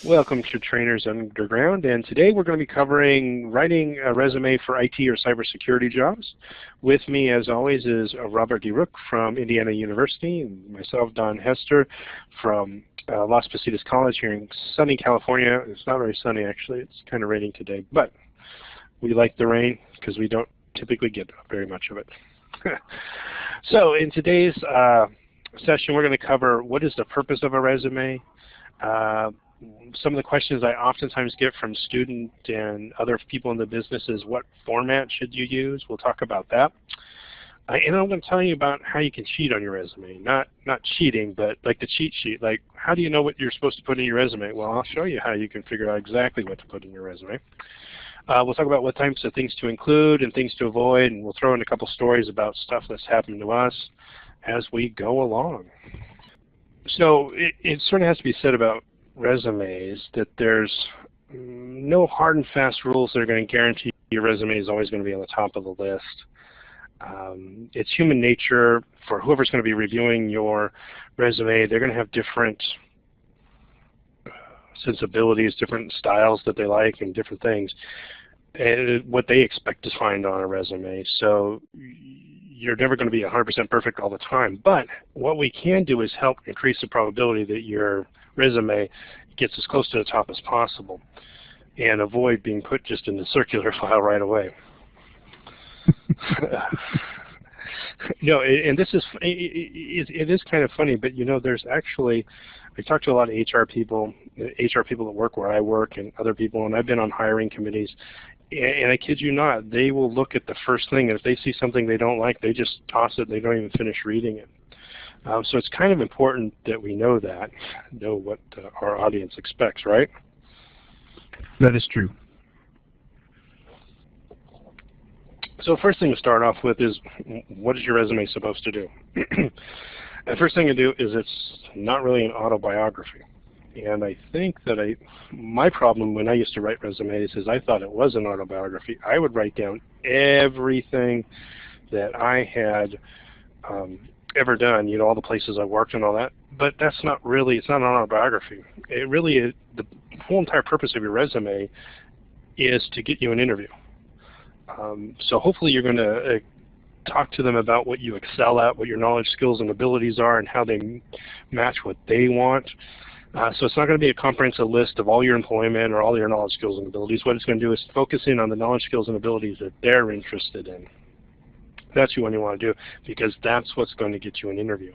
Welcome to Trainers Underground, and today we're going to be covering writing a resume for IT or cybersecurity jobs. With me, as always, is Robert D. Rook from Indiana University, and myself, Don Hester, from Las Positas College here in sunny California. It's not very sunny, actually. It's kind of raining today, but we like the rain because we don't typically get very much of it. So in today's session, we're going to cover what is the purpose of a resume. Some of the questions I oftentimes get from students and other people in the business is what format should you use? We'll talk about that. And I'm going to tell you about how you can cheat on your resume. Not cheating, but like the cheat sheet. Like, how do you know what you're supposed to put in your resume? Well, I'll show you how you can figure out exactly what to put in your resume. We'll talk about what types of things to include and things to avoid, and we'll throw in a couple stories about stuff that's happened to us as we go along. So it sort of has to be said about resumes that there's no hard and fast rules that are going to guarantee your resume is always going to be on the top of the list. It's human nature for whoever's going to be reviewing your resume. They're going to have different sensibilities, different styles that they like, and different things, and what they expect to find on a resume. So you're never going to be 100% perfect all the time, but what we can do is help increase the probability that your resume gets as close to the top as possible and avoid being put just in the circular file right away. No, and this is, it is kind of funny, but you know, there's actually, I talk to a lot of HR people that work where I work and other people, and I've been on hiring committees, and I kid you not, they will look at the first thing, and if they see something they don't like, they just toss it and they don't even finish reading it. So it's kind of important that we know that, know what our audience expects, right? That is true. So first thing to start off with is, what is your resume supposed to do? The first thing to do is it's not really an autobiography. And I think that my problem when I used to write resumes is I thought it was an autobiography. I would write down everything that I had ever done, you know, all the places I worked and all that, but that's not really, it's not an autobiography. It really is, the whole entire purpose of your resume is to get you an interview. So hopefully you're going to talk to them about what you excel at, what your knowledge, skills, and abilities are, and how they match what they want. So it's not going to be a comprehensive list of all your employment or all your knowledge, skills, and abilities. What it's going to do is focus in on the knowledge, skills, and abilities that they're interested in. That's what you want to do, because that's what's going to get you an interview.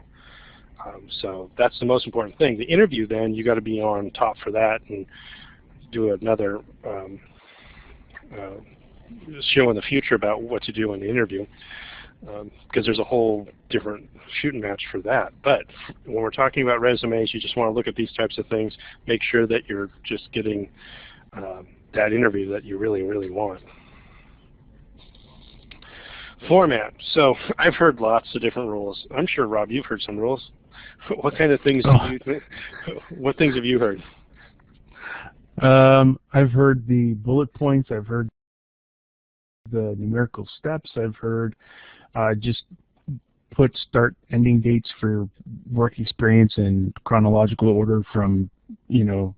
So that's the most important thing. The interview, then, you got to be on top for that and do another show in the future about what to do in the interview, because there's a whole different shooting match for that. But when we're talking about resumes, you just want to look at these types of things, make sure that you're just getting that interview that you really, really want. Format. So I've heard lots of different rules. I'm sure, Rob, you've heard some rules. What kind of things what things have you heard? I've heard the bullet points. I've heard the numerical steps. I've heard just put start ending dates for work experience in chronological order from, you know,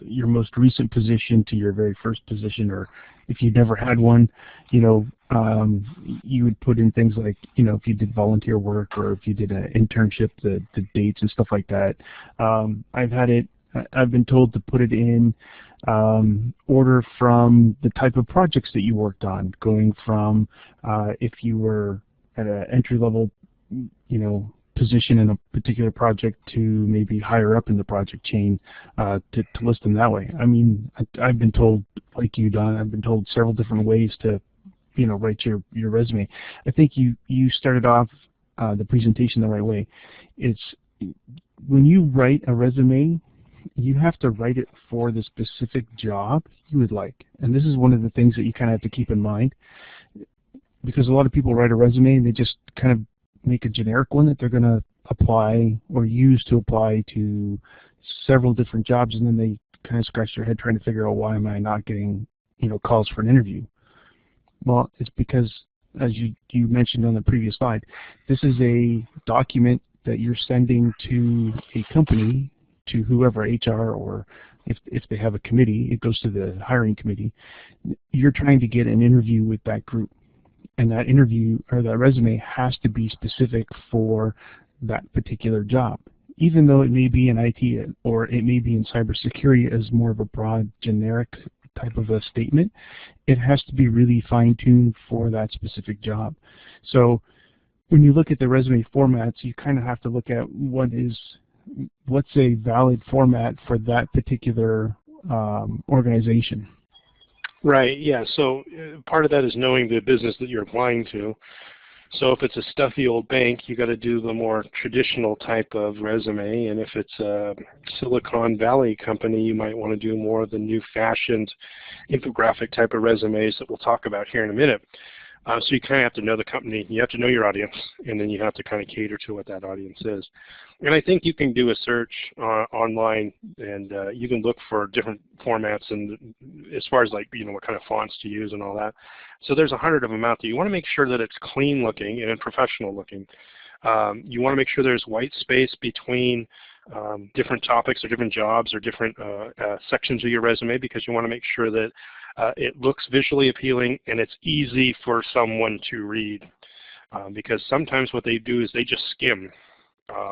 your most recent position to your very first position, or if you never had one, you know, you would put in things like, you know, if you did volunteer work or if you did an internship, the dates and stuff like that. I've been told to put it in order from the type of projects that you worked on, going from if you were at an entry-level, you know, position in a particular project to maybe higher up in the project chain, to list them that way. I mean, I've been told, like you, Don, I've been told several different ways to, you know, write your resume. I think you started off the presentation the right way. It's when you write a resume, you have to write it for the specific job you would like. And this is one of the things that you kind of have to keep in mind, because a lot of people write a resume and they just kind of make a generic one that they're going to apply or use to apply to several different jobs, and then they kind of scratch their head trying to figure out, why am I not getting, you know, calls for an interview? Well, it's because, as you mentioned on the previous slide, this is a document that you're sending to a company, to whoever, HR or if they have a committee, it goes to the hiring committee. You're trying to get an interview with that group, and that interview or that resume has to be specific for that particular job. Even though it may be in IT or it may be in cybersecurity as more of a broad, generic type of a statement, it has to be really fine-tuned for that specific job. So when you look at the resume formats, you kind of have to look at what's a valid format for that particular organization. Right, yeah, so part of that is knowing the business that you're applying to. So if it's a stuffy old bank, you got to do the more traditional type of resume, and if it's a Silicon Valley company, you might want to do more of the new-fashioned infographic type of resumes that we'll talk about here in a minute. So you kind of have to know the company, you have to know your audience, and then you have to kind of cater to what that audience is. And I think you can do a search online, and you can look for different formats, and as far as like what kind of fonts to use and all that. So there's 100 of them out there. You want to make sure that it's clean looking and professional looking. You want to make sure there's white space between different topics or different jobs or different sections of your resume, because you want to make sure that it looks visually appealing and it's easy for someone to read. Because sometimes what they do is they just skim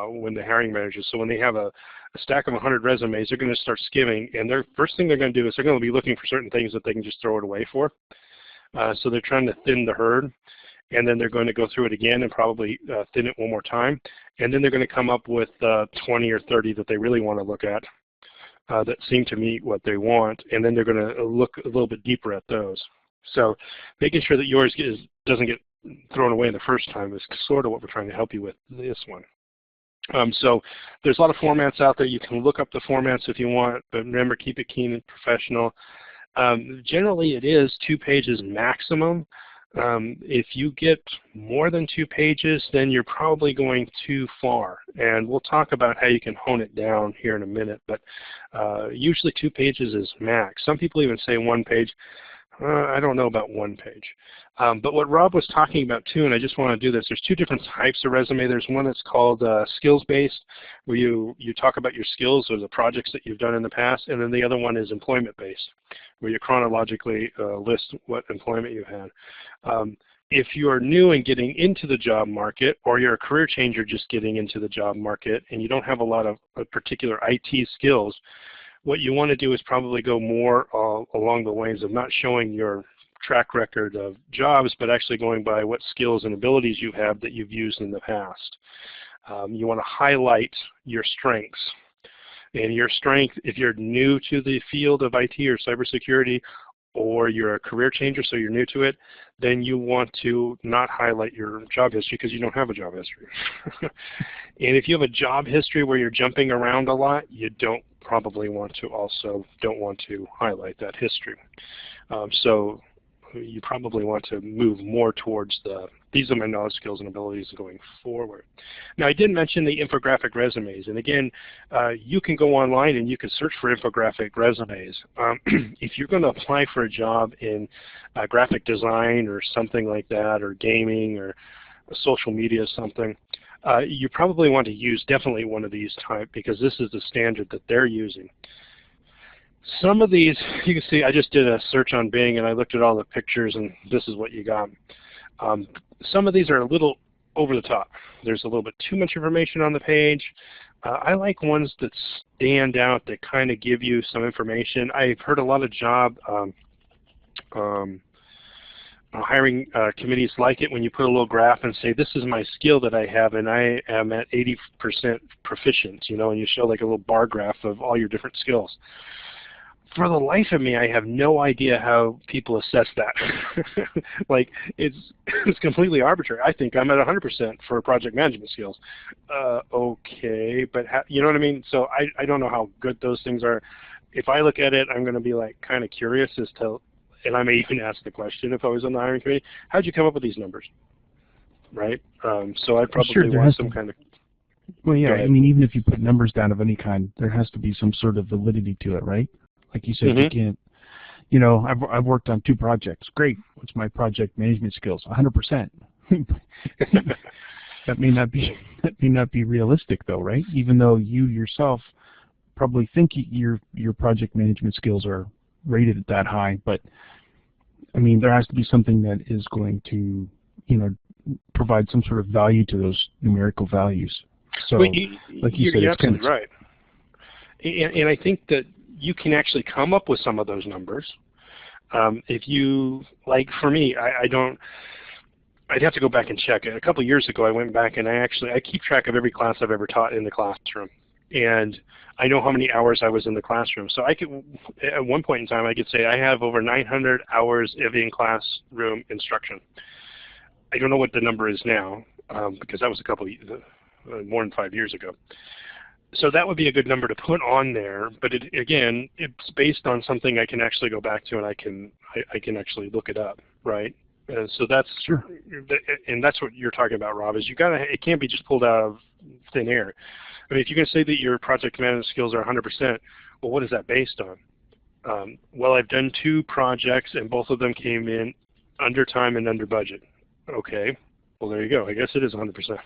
when the hiring managers. So when they have a stack of 100 resumes, they're going to start skimming, and their first thing they're going to do is they're going to be looking for certain things that they can just throw it away for. So they're trying to thin the herd, and then they're going to go through it again and probably thin it one more time, and then they're going to come up with 20 or 30 that they really want to look at that seem to meet what they want, and then they're going to look a little bit deeper at those. So making sure that yours doesn't get thrown away the first time is sort of what we're trying to help you with this one. So there's a lot of formats out there. You can look up the formats if you want, but remember, keep it keen and professional. Generally, it is 2 pages maximum. If you get more than 2 pages, then you're probably going too far. And we'll talk about how you can hone it down here in a minute, but usually 2 pages is max. Some people even say 1 page. I don't know about 1 page. But what Rob was talking about too, and I just want to do this, there's 2 different types of resume. There's one that's called skills-based, where you talk about your skills or the projects that you've done in the past, and then the other one is employment-based, where you chronologically list what employment you had. If you are new and getting into the job market, or you're a career changer just getting into the job market, and you don't have a lot of particular IT skills, what you want to do is probably go more along the lines of not showing your track record of jobs, but actually going by what skills and abilities you have that you've used in the past. You want to highlight your strengths. And your strength, if you're new to the field of IT or cybersecurity, or you're a career changer, so you're new to it, then you want to not highlight your job history because you don't have a job history. And if you have a job history where you're jumping around a lot, you don't want to highlight that history. So you probably want to move more towards these are my knowledge, skills, and abilities going forward. Now, I did mention the infographic resumes, and again, you can go online and you can search for infographic resumes. If you're going to apply for a job in graphic design or something like that, or gaming, or social media, something, you probably want to use definitely one of these type, because this is the standard that they're using. Some of these, you can see, I just did a search on Bing and I looked at all the pictures, and this is what you got. Some of these are a little over the top. There's a little bit too much information on the page. I like ones that stand out, that kind of give you some information. I've heard a lot of job hiring committees like it when you put a little graph and say, this is my skill that I have, and I am at 80% proficient, and you show like a little bar graph of all your different skills. For the life of me, I have no idea how people assess that. Like, it's completely arbitrary. I think I'm at 100% for project management skills. Okay, but you know what I mean? So I don't know how good those things are. If I look at it, I'm going to be like kind of curious as to, and I may even ask the question if I was on the hiring committee, how'd you come up with these numbers? Right? So I'd probably want some kind of... Well, yeah, I mean, even if you put numbers down of any kind, there has to be some sort of validity to it, right? Like you said, you can't, I've worked on 2 projects. Great. What's my project management skills? 100%. That may not be realistic, though, right? Even though you yourself probably think your project management skills are rated at that high, but I mean, there has to be something that is going to, provide some sort of value to those numerical values. So, Well, like you said, you're it's kind of absolutely right. And I think that you can actually come up with some of those numbers. If you, like for me, I'd have to go back and check. A couple of years ago, I went back and I keep track of every class I've ever taught in the classroom. And I know how many hours I was in the classroom. So I could, at one point in time, I could say I have over 900 hours of in-classroom instruction. I don't know what the number is now, because that was more than 5 years ago. So that would be a good number to put on there, but again, it's based on something I can actually go back to and I can actually look it up, right? So that's sure. And that's what you're talking about, Rob. Is it can't be just pulled out of thin air. I mean, if you can say that your project management skills are 100%, well, what is that based on? Well, I've done 2 projects and both of them came in under time and under budget. Okay. Well, there you go. I guess it is 100%.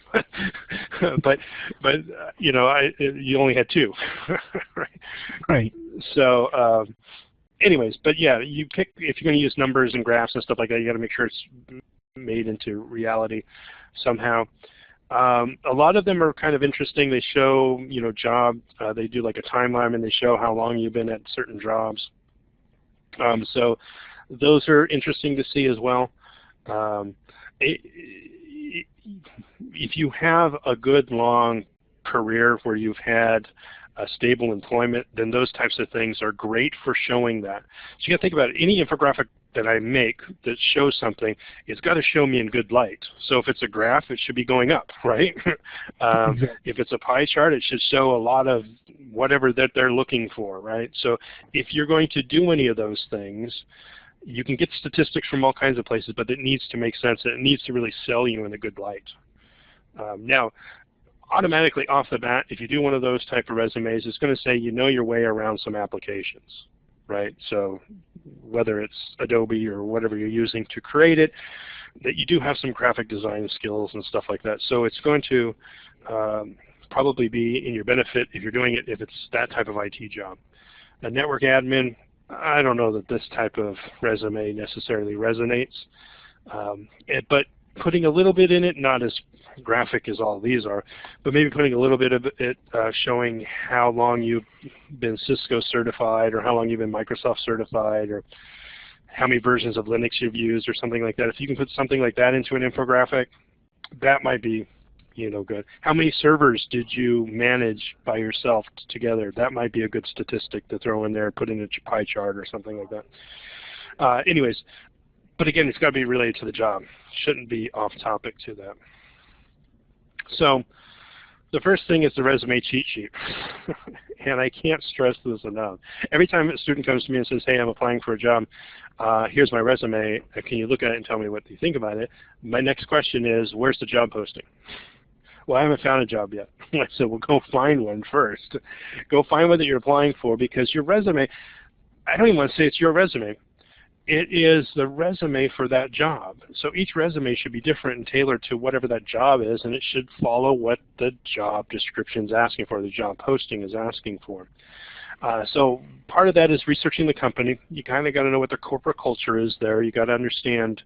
but you only had 2, right? Right. So, anyways, but yeah, you pick if you're going to use numbers and graphs and stuff like that. You got to make sure it's made into reality somehow. A lot of them are kind of interesting. They show, job. They do like a timeline and they show how long you've been at certain jobs. So those are interesting to see as well. If you have a good long career where you've had a stable employment, then those types of things are great for showing that. So you got to think about it. Any infographic that I make that shows something, it's got to show me in good light. So if it's a graph, it should be going up, right? Exactly. If it's a pie chart, it should show a lot of whatever that they're looking for, right? So if you're going to do any of those things, you can get statistics from all kinds of places, but it needs to make sense. It needs to really sell you in a good light. Now, automatically off the bat, if you do one of those type of resumes, it's going to say you know your way around some applications, right? So whether it's Adobe or whatever you're using to create it, that you do have some graphic design skills and stuff like that. So it's going to probably be in your benefit if you're doing it, if it's that type of IT job. A network admin, I don't know that this type of resume necessarily resonates, but putting a little bit in it, not as graphic as all these are, but maybe putting a little bit of it showing how long you've been Cisco certified or how long you've been Microsoft certified or how many versions of Linux you've used or something like that. If you can put something like that into an infographic, that might be good. How many servers did you manage by yourself together? That might be a good statistic to throw in there, put in a pie chart or something like that. Anyways, but again, it's got to be related to the job. Shouldn't be off topic to that. So the first thing is the resume cheat sheet. And I can't stress this enough. Every time a student comes to me and says, hey, I'm applying for a job, here's my resume, can you look at it and tell me what you think about it? My next question is, where's the job posting? Well, I haven't found a job yet. I said, well, go find one first. Go find one that you're applying for, because your resume, I don't even want to say it's your resume. It is the resume for that job. So each resume should be different and tailored to whatever that job is, and it should follow what the job description is asking for, the job posting is asking for. So part of that is researching the company. You kind of got to know what the corporate culture is there. You got to understand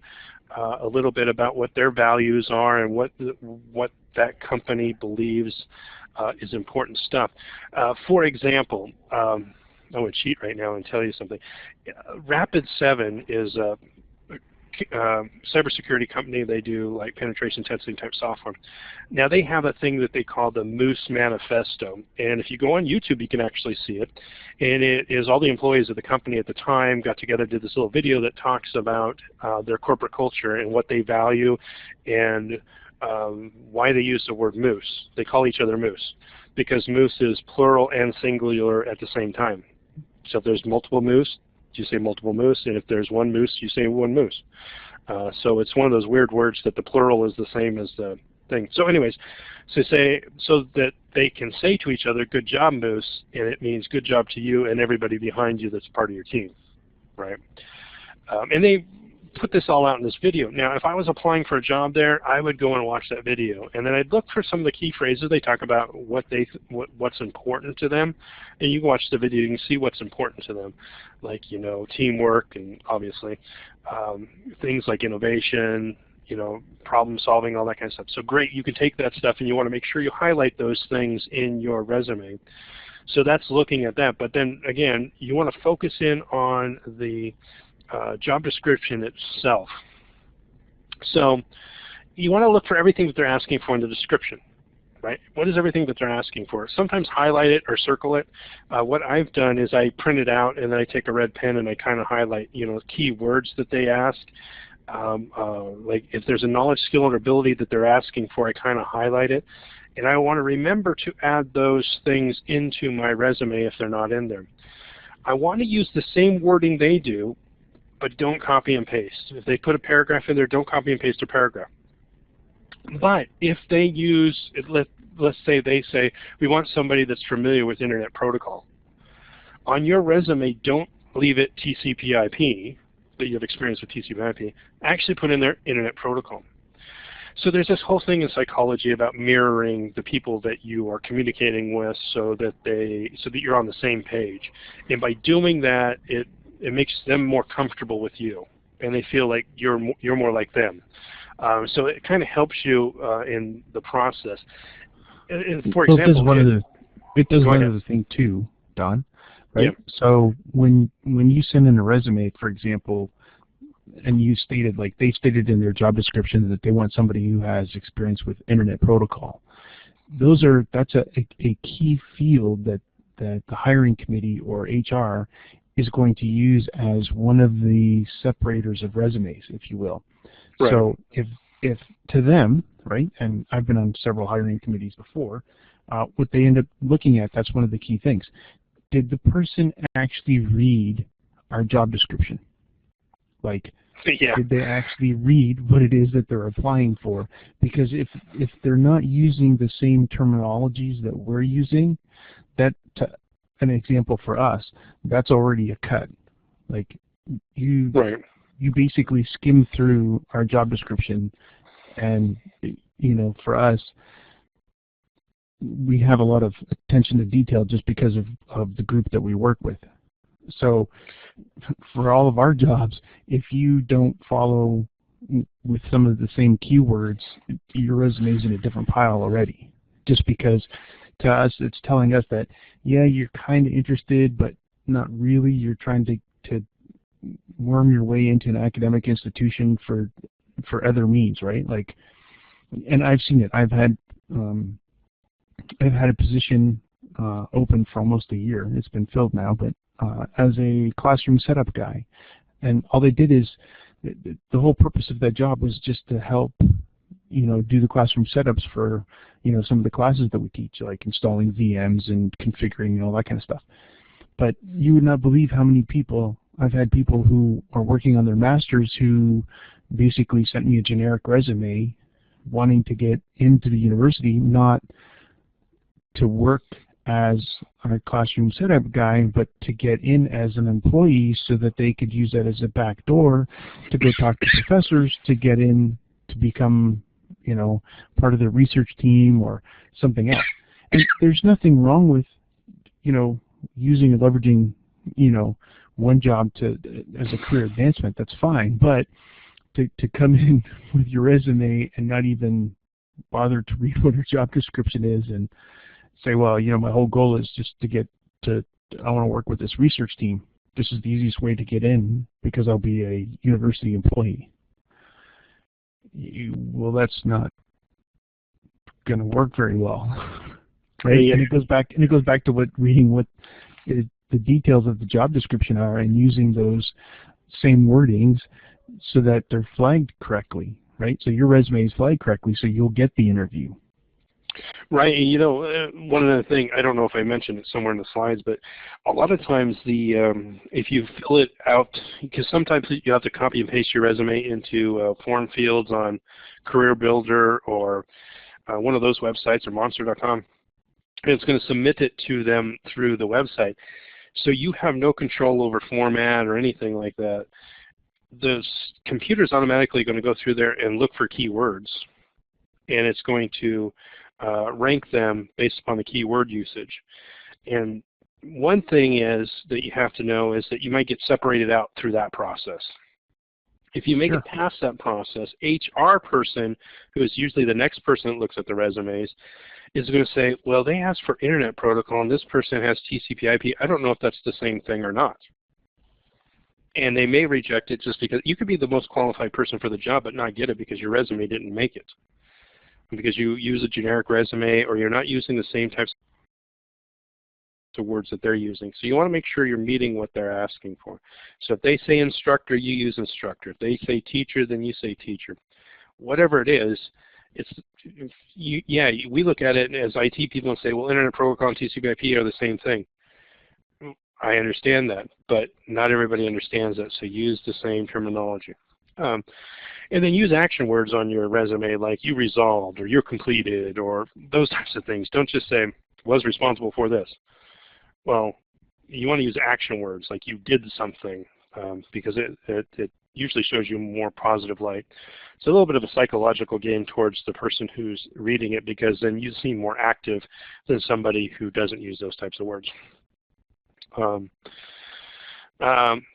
a little bit about what their values are and what that company believes is important stuff. For example, I'm going to cheat right now and tell you something. Rapid7 is a cybersecurity company. They do like penetration testing type software. Now they have a thing that they call the Moose Manifesto, and if you go on YouTube you can actually see it. And it is all the employees of the company at the time got together, did this little video that talks about their corporate culture and what they value and why they use the word moose. They call each other moose because moose is plural and singular at the same time. So if there's multiple moose, you say multiple moose, and if there's one moose, you say one moose. So it's one of those weird words that the plural is the same as the thing. So anyways, so that they can say to each other, good job, moose, and it means good job to you and everybody behind you that's part of your team, right? And they put this all out in this video. Now, if I was applying for a job there, I would go and watch that video, and then I'd look for some of the key phrases. They talk about what's important to them, and you watch the video, you can see what's important to them, like, you know, teamwork, and obviously things like innovation, you know, problem solving, all that kind of stuff. So great, you can take that stuff and you want to make sure you highlight those things in your resume. So that's looking at that. But then again, you want to focus in on the job description itself. So you want to look for everything that they're asking for in the description, right? What is everything that they're asking for? Sometimes highlight it or circle it. What I've done is I print it out and then I take a red pen and I kind of highlight, you know, key words that they ask. Like if there's a knowledge, skill, or ability that they're asking for, I kind of highlight it. And I want to remember to add those things into my resume if they're not in there. I want to use the same wording they do, but don't copy and paste. If they put a paragraph in there, don't copy and paste a paragraph. But if they use, let's say they say, we want somebody that's familiar with Internet Protocol. On your resume, don't leave it TCP/IP, that you have experience with TCP/IP. Actually put in there Internet Protocol. So there's this whole thing in psychology about mirroring the people that you are communicating with so that you're on the same page. And by doing that, it makes them more comfortable with you, and they feel like you're more like them. So it kind of helps you in the process. And for example, it does one other thing too, Don. Right. Yeah. So when you send in a resume, for example, and you stated, like they stated in their job description that they want somebody who has experience with Internet Protocol. That's a key field that the hiring committee or HR is going to use as one of the separators of resumes, if you will. Right. So if to them, right, and I've been on several hiring committees before, what they end up looking at, that's one of the key things. Did the person actually read our job description? Like, yeah. Did they actually read what it is that they're applying for? Because if they're not using the same terminologies that we're using, an example for us, that's already a cut. Like you basically skim through our job description, and you know, for us, we have a lot of attention to detail just because of the group that we work with. So for all of our jobs, if you don't follow with some of the same keywords, your resume is in a different pile already. Just because to us, it's telling us that, yeah, you're kind of interested, but not really. You're trying to worm your way into an academic institution for other means, right? Like, and I've seen it. I've had a position open for almost a year. It's been filled now, but as a classroom setup guy, and all they did is the whole purpose of that job was just to help, you know, do the classroom setups for, you know, some of the classes that we teach, like installing VMs and configuring and all that kind of stuff. But you would not believe how many people I've had people who are working on their masters who basically sent me a generic resume wanting to get into the university, not to work as a classroom setup guy, but to get in as an employee so that they could use that as a back door to go talk to professors to get in to become, you know, part of the research team or something else. And there's nothing wrong with, you know, using and leveraging, you know, one job as a career advancement. That's fine, but to come in with your resume and not even bother to read what your job description is and say, well, you know, my whole goal is just to get to, I want to work with this research team. This is the easiest way to get in because I'll be a university employee. Well, that's not going to work very well, right? Yeah. And it goes back to reading what the details of the job description are and using those same wordings so that they're flagged correctly, right? So your resume is flagged correctly, so you'll get the interview. Right, and you know, one other thing, I don't know if I mentioned it somewhere in the slides, but a lot of times if you fill it out, because sometimes you have to copy and paste your resume into form fields on Career Builder or one of those websites or Monster.com, and it's going to submit it to them through the website. So you have no control over format or anything like that. the computer's automatically going to go through there and look for keywords, and it's going to rank them based upon the keyword usage. And one thing is that you have to know is that you might get separated out through that process. If you make it past that process, HR person, who is usually the next person that looks at the resumes, is going to say, well, they asked for Internet Protocol, and this person has TCP/IP. I don't know if that's the same thing or not. And they may reject it just because you could be the most qualified person for the job but not get it because your resume didn't make it. Because you use a generic resume or you're not using the same types of words that they're using. So you want to make sure you're meeting what they're asking for. So if they say instructor, you use instructor. If they say teacher, then you say teacher. Whatever it is, we look at it as IT people and say, well, Internet Protocol and TCP/IP are the same thing. I understand that, but not everybody understands that, so use the same terminology. And then use action words on your resume like you resolved or you're completed or those types of things. Don't just say, was responsible for this. Well, you want to use action words like you did something because it usually shows you more positive light. It's a little bit of a psychological game towards the person who's reading it because then you seem more active than somebody who doesn't use those types of words.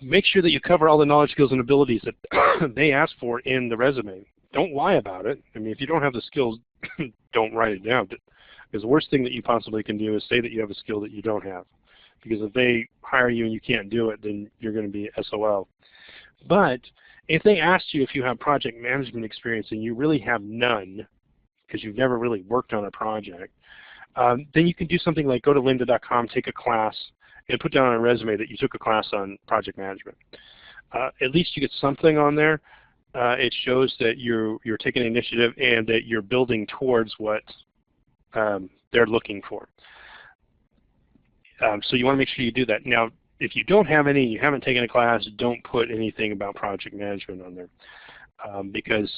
Make sure that you cover all the knowledge, skills, and abilities that they ask for in the resume. Don't lie about it. I mean, if you don't have the skills, don't write it down. Because the worst thing that you possibly can do is say that you have a skill that you don't have. Because if they hire you and you can't do it, then you're going to be SOL. But if they asked you if you have project management experience and you really have none, because you've never really worked on a project, then you can do something like go to lynda.com, take a class, and put down on a resume that you took a class on project management. At least you get something on there. It shows that you're taking initiative and that you're building towards what they're looking for. So you want to make sure you do that. Now, if you don't have any, you haven't taken a class, don't put anything about project management on there. Because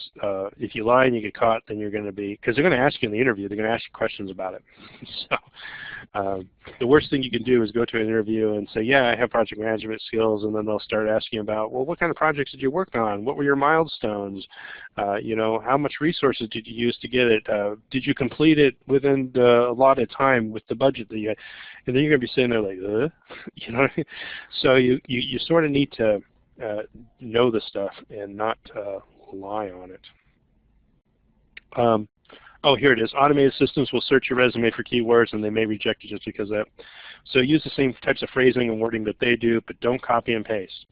if you lie and you get caught, then you're going to be, because they're going to ask you in the interview, they're going to ask you questions about it. So the worst thing you can do is go to an interview and say, yeah, I have project management skills, and then they'll start asking about, well, what kind of projects did you work on? What were your milestones? You know, how much resources did you use to get it? Did you complete it within the allotted time with the budget that you had? And then you're going to be sitting there like, you know what I mean? So you sort of need to know the stuff and not lie on it. Oh, here it is. Automated systems will search your resume for keywords and they may reject it just because of that. So use the same types of phrasing and wording that they do, but don't copy and paste.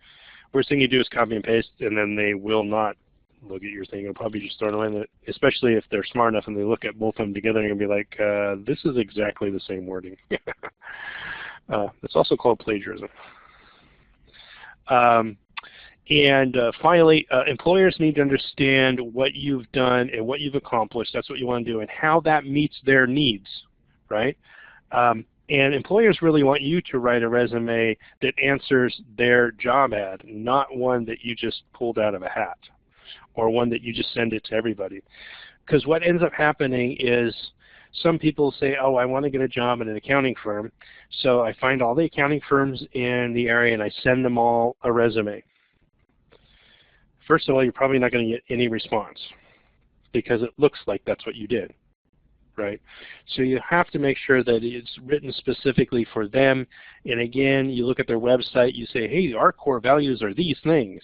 Worst thing you do is copy and paste, and then they will not look at your thing. They'll probably just throw it in, especially if they're smart enough and they look at both of them together and be like, this is exactly the same wording. It's also called plagiarism. And finally, employers need to understand what you've done and what you've accomplished. That's what you want to do, and how that meets their needs, right? And employers really want you to write a resume that answers their job ad, not one that you just pulled out of a hat or one that you just send it to everybody. Because what ends up happening is some people say, oh, I want to get a job in an accounting firm, so I find all the accounting firms in the area and I send them all a resume. First of all, you're probably not going to get any response because it looks like that's what you did, right? So you have to make sure that it's written specifically for them. And again, you look at their website, you say, hey, our core values are these things,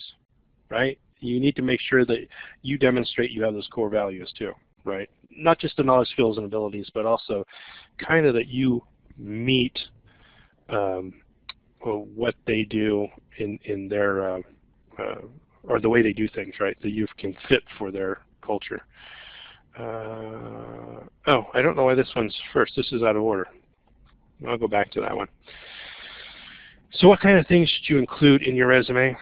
right? You need to make sure that you demonstrate you have those core values too, right? Not just the knowledge, skills, and abilities, but also kind of that you meet what they do in their or the way they do things, right? That you can fit for their culture. Oh, I don't know why this one's first. This is out of order. I'll go back to that one. So what kind of things should you include in your resume?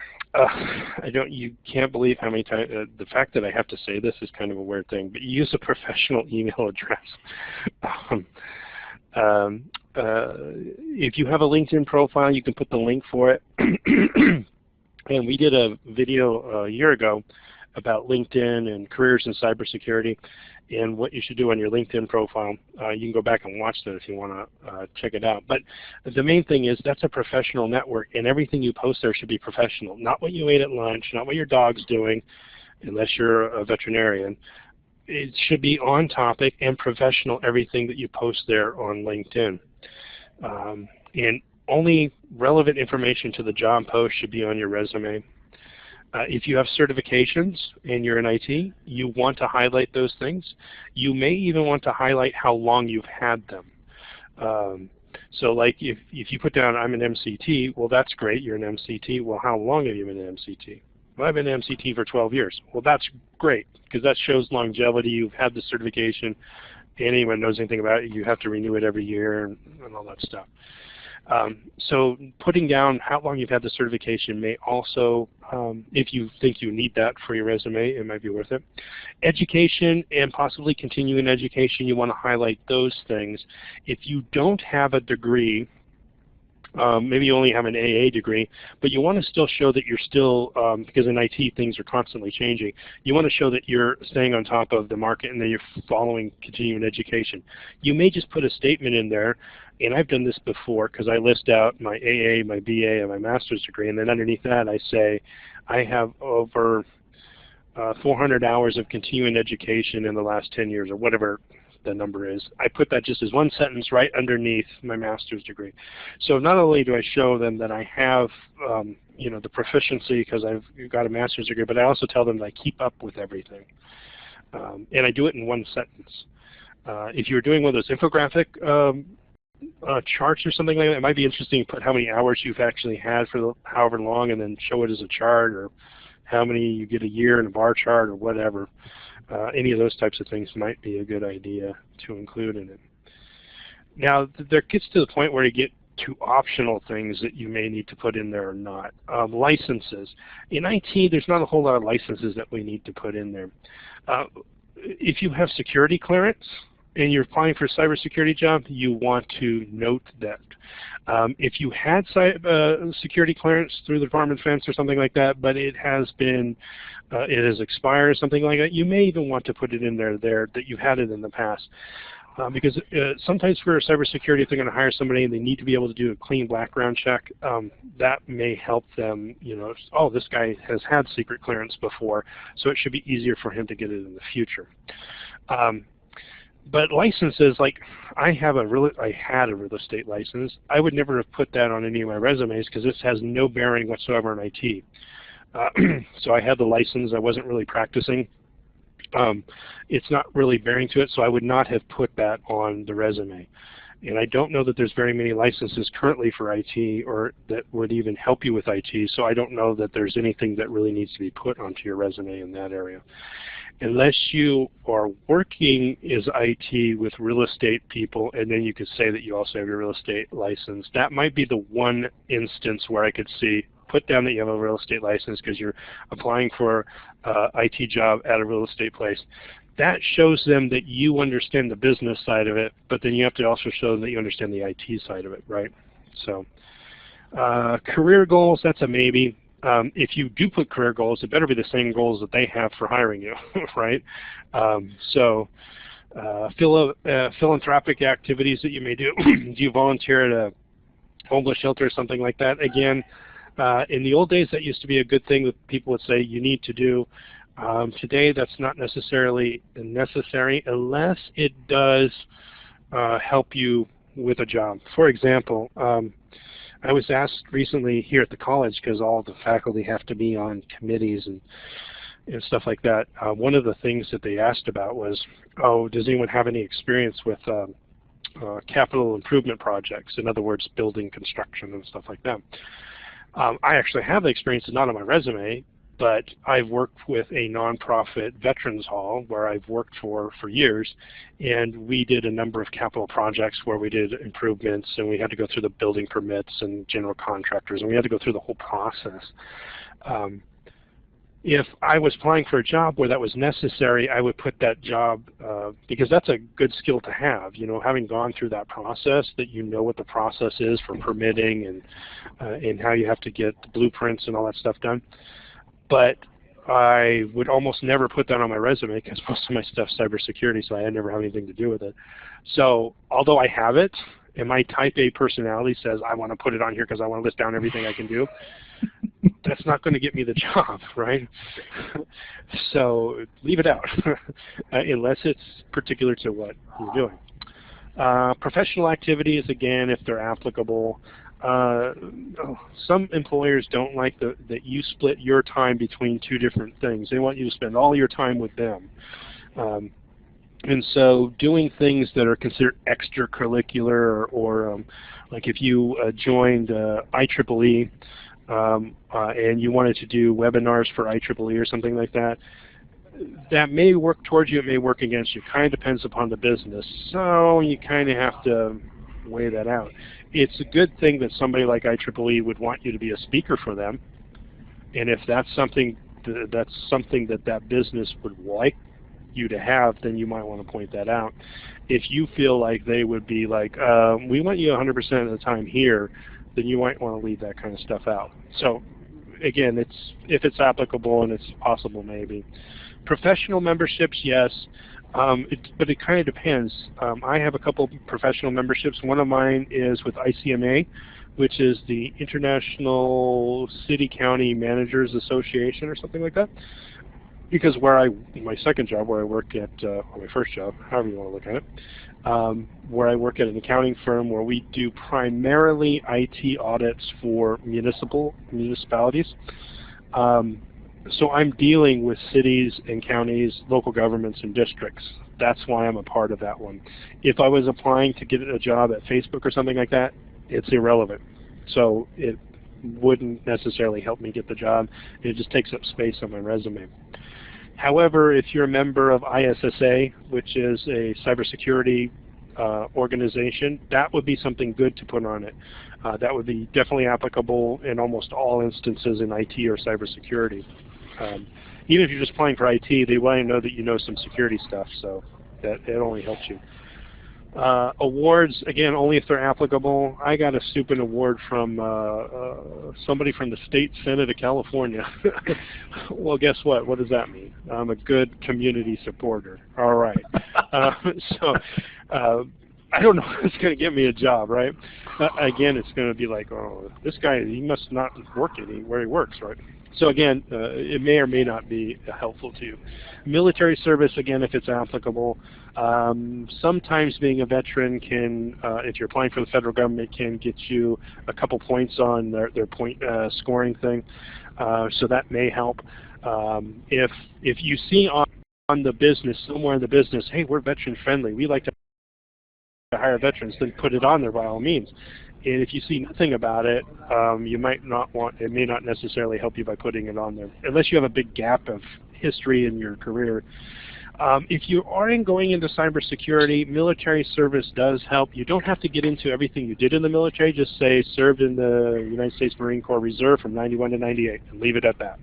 You can't believe how many times, the fact that I have to say this is kind of a weird thing, but use a professional email address. If you have a LinkedIn profile, you can put the link for it. And we did a video a year ago about LinkedIn and careers in cybersecurity and what you should do on your LinkedIn profile. You can go back and watch that if you want to check it out. But the main thing is that's a professional network, and everything you post there should be professional. Not what you ate at lunch, not what your dog's doing, unless you're a veterinarian. It should be on topic and professional, everything that you post there on LinkedIn. And only relevant information to the job post should be on your resume. If you have certifications and you're in IT, you want to highlight those things. You may even want to highlight how long you've had them. So like if you put down, I'm an MCT, well that's great, you're an MCT. Well, how long have you been an MCT? Well, I've been an MCT for 12 years. Well, that's great, because that shows longevity. You've had the certification. Anyone knows anything about it, you have to renew it every year and all that stuff. So putting down how long you've had the certification may also, if you think you need that for your resume, it might be worth it. Education and possibly continuing education, you want to highlight those things. If you don't have a degree, maybe you only have an AA degree, but you want to still show that you're still, because in IT things are constantly changing, you want to show that you're staying on top of the market and that you're following continuing education. You may just put a statement in there, and I've done this before because I list out my AA, my BA, and my master's degree, and then underneath that I say I have over 400 hours of continuing education in the last 10 years or whatever the number is. I put that just as one sentence right underneath my master's degree. So not only do I show them that I have you know, the proficiency because I've got a master's degree, but I also tell them that I keep up with everything. And I do it in one sentence. If you're doing one of those infographic charts or something like that, it might be interesting to put how many hours you've actually had for however long and then show it as a chart, or how many you get a year in a bar chart or whatever. Any of those types of things might be a good idea to include in it. Now, there gets to the point where you get to optional things that you may need to put in there or not. Licenses. In IT, there's not a whole lot of licenses that we need to put in there. If you have security clearance and you're applying for a cybersecurity job, you want to note that. If you had security clearance through the Department of Defense or something like that, but it has been, it has expired or something like that, you may even want to put it in there that you had it in the past. Because sometimes for cybersecurity, if they're going to hire somebody and they need to be able to do a clean background check, that may help them, you know, oh, this guy has had secret clearance before, so it should be easier for him to get it in the future. But licenses, like I had a real estate license. I would never have put that on any of my resumes because this has no bearing whatsoever on IT. So I had the license. I wasn't really practicing. It's not really bearing to it, so I would not have put that on the resume. And I don't know that there's very many licenses currently for IT or that would even help you with IT, so I don't know that there's anything that really needs to be put onto your resume in that area. Unless you are working as IT with real estate people, and then you could say that you also have your real estate license. That might be the one instance where I could see, put down that you have a real estate license because you're applying for an IT job at a real estate place. That shows them that you understand the business side of it, but then you have to also show them that you understand the IT side of it, right? So career goals, that's a maybe. If you do put career goals, it better be the same goals that they have for hiring you, right? Philanthropic activities that you may do. Do you volunteer at a homeless shelter or something like that? Again, in the old days, that used to be a good thing that people would say you need to do. Today, that's not necessarily necessary unless it does help you with a job. For example, I was asked recently here at the college, because all the faculty have to be on committees and stuff like that. One of the things that they asked about was, oh, does anyone have any experience with capital improvement projects? In other words, building construction and stuff like that. I actually have the experience, not on my resume, but I've worked with a nonprofit veterans hall where I've worked for years, and we did a number of capital projects where we did improvements, and we had to go through the building permits and general contractors, and we had to go through the whole process. If I was applying for a job where that was necessary, I would put that job, because that's a good skill to have, you know, having gone through that process, that you know what the process is for permitting and how you have to get the blueprints and all that stuff done. But I would almost never put that on my resume because most of my stuff's cybersecurity, so I never have anything to do with it. So although I have it, and my type A personality says I want to put it on here because I want to list down everything I can do, that's not going to get me the job, right? So leave it out unless it's particular to what you're doing. Professional activities, again, if they're applicable. Some employers don't like that you split your time between two different things. They want you to spend all your time with them. And so doing things that are considered extracurricular, or like if you joined IEEE and you wanted to do webinars for IEEE or something like that, that may work towards you, it may work against you. Kind of depends upon the business. So you kind of have to weigh that out. It's a good thing that somebody like IEEE would want you to be a speaker for them. And if that's something that business would like you to have, then you might want to point that out. If you feel like they would be like, we want you 100% of the time here, then you might want to leave that kind of stuff out. So again, if it's applicable and it's possible, maybe. Professional memberships, yes, but it kind of depends. I have a couple professional memberships. One of mine is with ICMA, which is the International City County Managers Association or something like that. Because my second job, where I work at, or my first job, however you want to look at it, where I work at an accounting firm where we do primarily IT audits for municipalities. So I'm dealing with cities and counties, local governments, and districts. That's why I'm a part of that one. If I was applying to get a job at Facebook or something like that, it's irrelevant. So it wouldn't necessarily help me get the job. It just takes up space on my resume. However, if you're a member of ISSA, which is a cybersecurity organization, that would be something good to put on it. That would be definitely applicable in almost all instances in IT or cybersecurity. Even if you're just applying for IT, they want to know that you know some security stuff, so that it only helps you. Awards, again, only if they're applicable. I got a stupid award from somebody from the State Senate of California. Well, guess what? What does that mean? I'm a good community supporter. All right. So I don't know if it's going to get me a job, right? Again, it's going to be like, oh, this guy, he must not work where he works, right? So again, it may or may not be helpful to you. Military service, again, if it's applicable. Sometimes being a veteran can, if you're applying for the federal government, can get you a couple points on their point scoring thing. So that may help. If you see on the business, somewhere in the business, hey, we're veteran friendly, we like to hire veterans, then put it on there by all means. And if you see nothing about it, you might not want, it may not necessarily help you by putting it on there, unless you have a big gap of history in your career. If you aren't going into cybersecurity, military service does help. You don't have to get into everything you did in the military. Just say served in the United States Marine Corps Reserve from 91 to 98 and leave it at that.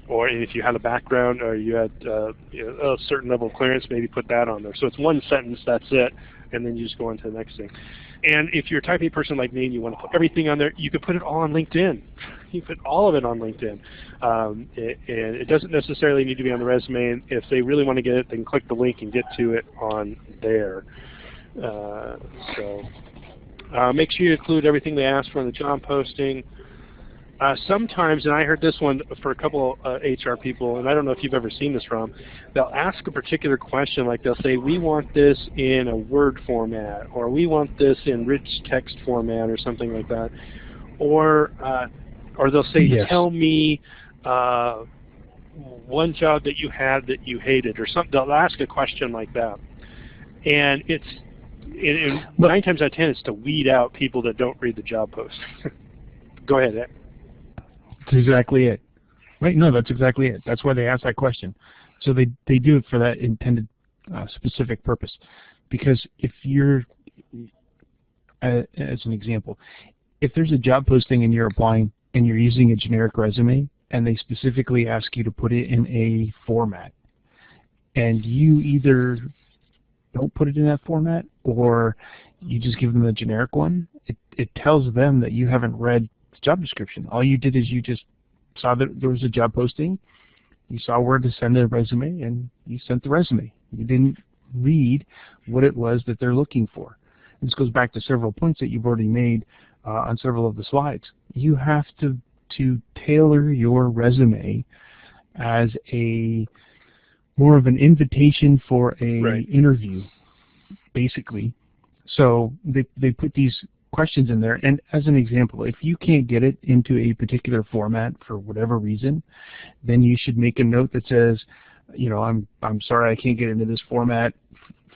Or if you had a background or you had a certain level of clearance, maybe put that on there. So it's one sentence, that's it, and then you just go on to the next thing. And if you're a type A person like me and you want to put everything on there, you can put it all on LinkedIn. You can put all of it on LinkedIn. And it doesn't necessarily need to be on the resume. And if they really want to get it, they can click the link and get to it on there. Make sure you include everything they ask for in the job posting. Sometimes, and I heard this one for a couple HR people, and I don't know if you've ever seen this from, they'll ask a particular question, like they'll say, we want this in a Word format, or we want this in rich text format, or something like that. Or they'll say, yes, tell me one job that you had that you hated, or something. They'll ask a question like that. And it's, 9 times out of 10, it's to weed out people that don't read the job post. Go ahead, Ed. That's exactly it. Right? No, that's exactly it. That's why they ask that question. So they do it for that intended specific purpose. Because if you're, as an example, if there's a job posting and you're applying and you're using a generic resume and they specifically ask you to put it in a format, and you either don't put it in that format or you just give them the generic one, it tells them that you haven't read job description. All you did is you just saw that there was a job posting, you saw where to send a resume, and you sent the resume. You didn't read what it was that they're looking for. This goes back to several points that you've already made on several of the slides. You have to tailor your resume as a more of an invitation for a interview, basically. So they put these questions in there, and as an example, if you can't get it into a particular format for whatever reason, then you should make a note that says, you know, I'm sorry I can't get into this format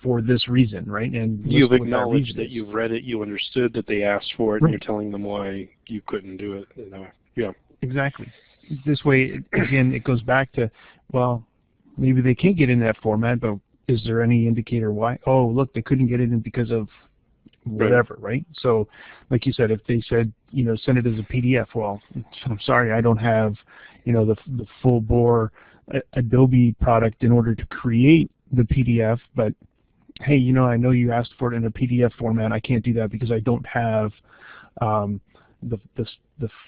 for this reason, right? And you've acknowledged that you've read it, you understood that they asked for it, and you're telling them why you couldn't do it. You know? Yeah, exactly. This way, again, it goes back to, well, maybe they can't get in that format, but is there any indicator why? Oh, look, they couldn't get it in because of whatever, right? So, like you said, if they said, you know, send it as a PDF, well, I'm sorry, I don't have, you know, the full bore Adobe product in order to create the PDF, but hey, you know, I know you asked for it in a PDF format. I can't do that because I don't have the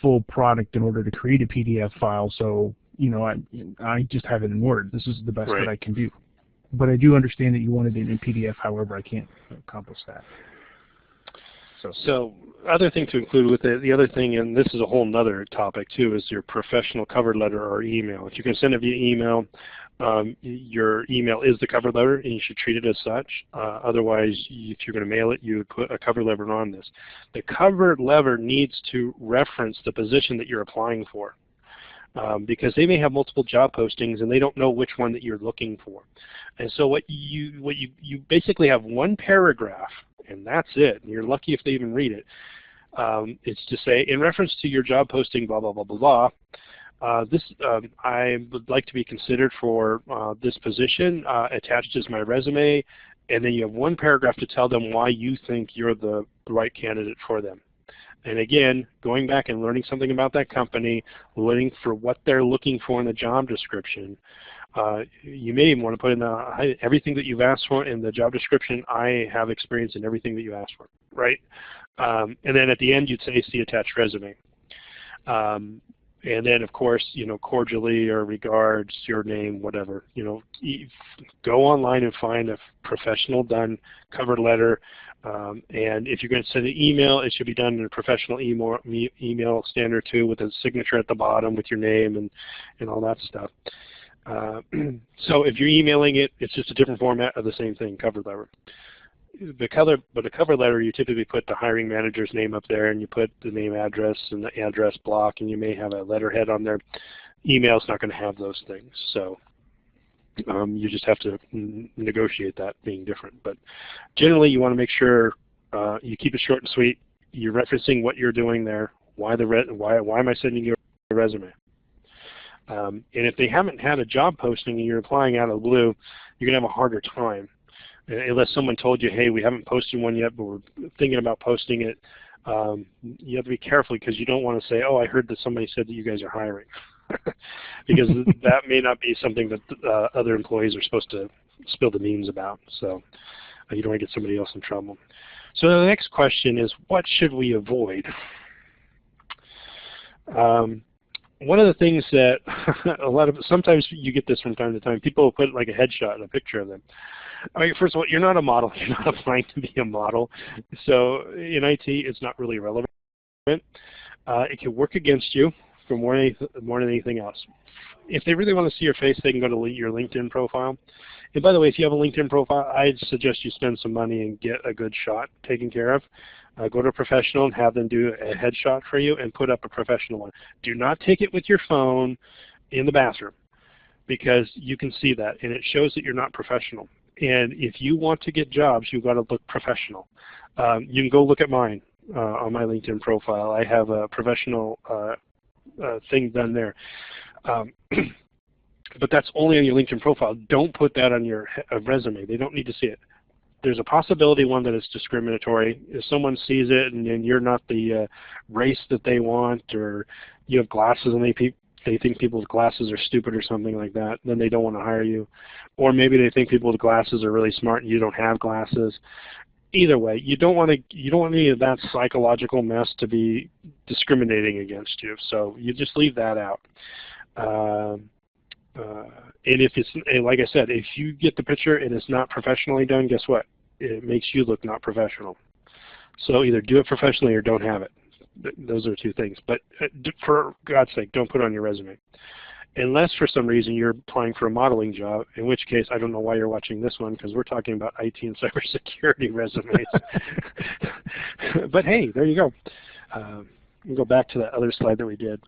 full product in order to create a PDF file. So, you know, I just have it in Word. This is the best that I can do. But I do understand that you wanted it in PDF. However, I can't accomplish that. So other thing to include with it, the other thing, and this is a whole nother topic too, is your professional cover letter or email. If you can send it via email, your email is the cover letter, and you should treat it as such. Otherwise, if you're going to mail it, you would put a cover letter on this. The cover letter needs to reference the position that you're applying for, because they may have multiple job postings and they don't know which one that you're looking for. And so what you basically have one paragraph, and that's it. And you're lucky if they even read it. It's to say, in reference to your job posting, blah blah blah blah blah. I would like to be considered for this position. Attached is my resume, and then you have one paragraph to tell them why you think you're the right candidate for them. And again, going back and learning something about that company, learning for what they're looking for in the job description. You may even want to put in everything that you've asked for in the job description. I have experience in everything that you asked for, right? And then at the end, you'd say, see attached resume. And then, of course, you know, cordially or regards, your name, whatever. You know, go online and find a professional done cover letter. And if you're going to send an email, it should be done in a professional email standard too, with a signature at the bottom with your name and all that stuff. So if you're emailing it, it's just a different format of the same thing, cover letter. But a cover letter, you typically put the hiring manager's name up there, and you put the name, address, and the address block, and you may have a letterhead on there. Email's not going to have those things, so you just have to negotiate that being different. But generally, you want to make sure you keep it short and sweet. You're referencing what you're doing there. Why am I sending you a resume? And if they haven't had a job posting and you're applying out of the blue, you're going to have a harder time. Unless someone told you, hey, we haven't posted one yet, but we're thinking about posting it. You have to be careful because you don't want to say, oh, I heard that somebody said that you guys are hiring. Because that may not be something that other employees are supposed to spill the beans about. So you don't want to get somebody else in trouble. So the next question is, what should we avoid? One of the things that sometimes you get this from time to time, people will put like a headshot and a picture of them. I mean, first of all, you're not a model. You're not applying to be a model. So in IT, it's not really relevant. It can work against you for more than anything else. If they really want to see your face, they can go to your LinkedIn profile. And by the way, if you have a LinkedIn profile, I'd suggest you spend some money and get a good shot taken care of. Go to a professional and have them do a headshot for you and put up a professional one. Do not take it with your phone in the bathroom, because you can see that, and it shows that you're not professional. And if you want to get jobs, you've got to look professional. You can go look at mine on my LinkedIn profile. I have a professional thing done there. But that's only on your LinkedIn profile. Don't put that on your resume. They don't need to see it. There's a possibility, one, that it's discriminatory. If someone sees it and you're not the race that they want, or you have glasses and they think people with glasses are stupid or something like that, then they don't want to hire you. Or maybe they think people with glasses are really smart and you don't have glasses. either way, you don't want any of that psychological mess to be discriminating against you. So you just leave that out. And if it's, and like I said, if you get the picture and it's not professionally done, guess what? It makes you look not professional. So either do it professionally or don't have it. Those are two things. But for God's sake, don't put it on your resume. Unless for some reason you're applying for a modeling job, in which case I don't know why you're watching this one, because we're talking about IT and cybersecurity resumes. But hey, there you go. We'll go back to that other slide that we did.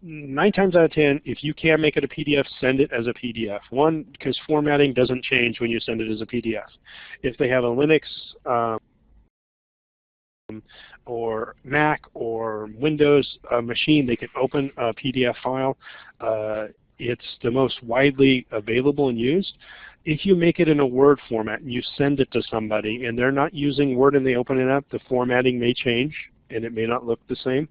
9 times out of 10, if you can make it a PDF, send it as a PDF. One, because formatting doesn't change when you send it as a PDF. If they have a Linux or Mac or Windows machine, they can open a PDF file. It's the most widely available and used. If you make it in a Word format and you send it to somebody and they're not using Word and they open it up, the formatting may change and it may not look the same.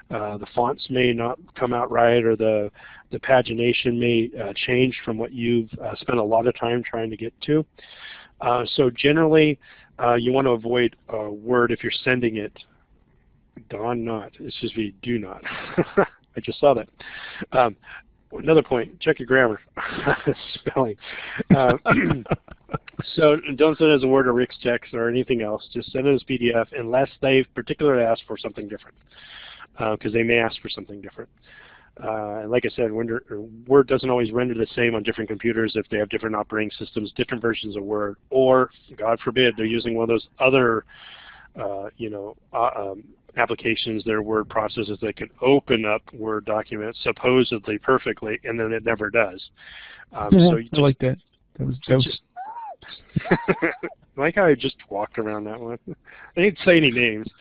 The fonts may not come out right, or the pagination may change from what you've spent a lot of time trying to get to. So generally, you want to avoid Word if you're sending it. Don not. It should be do not. I just saw that. Another point, check your grammar. Spelling. So don't send it as a Word or Rix text or anything else. Just send it as PDF unless they particularly ask for something different. Because they may ask for something different. And like I said, Word doesn't always render the same on different computers if they have different operating systems, different versions of Word, or God forbid they're using one of those other, applications, their word processors that can open up Word documents supposedly perfectly, and then it never does. So you just, I like that. That was just I like how I just walked around that one. I didn't say any names.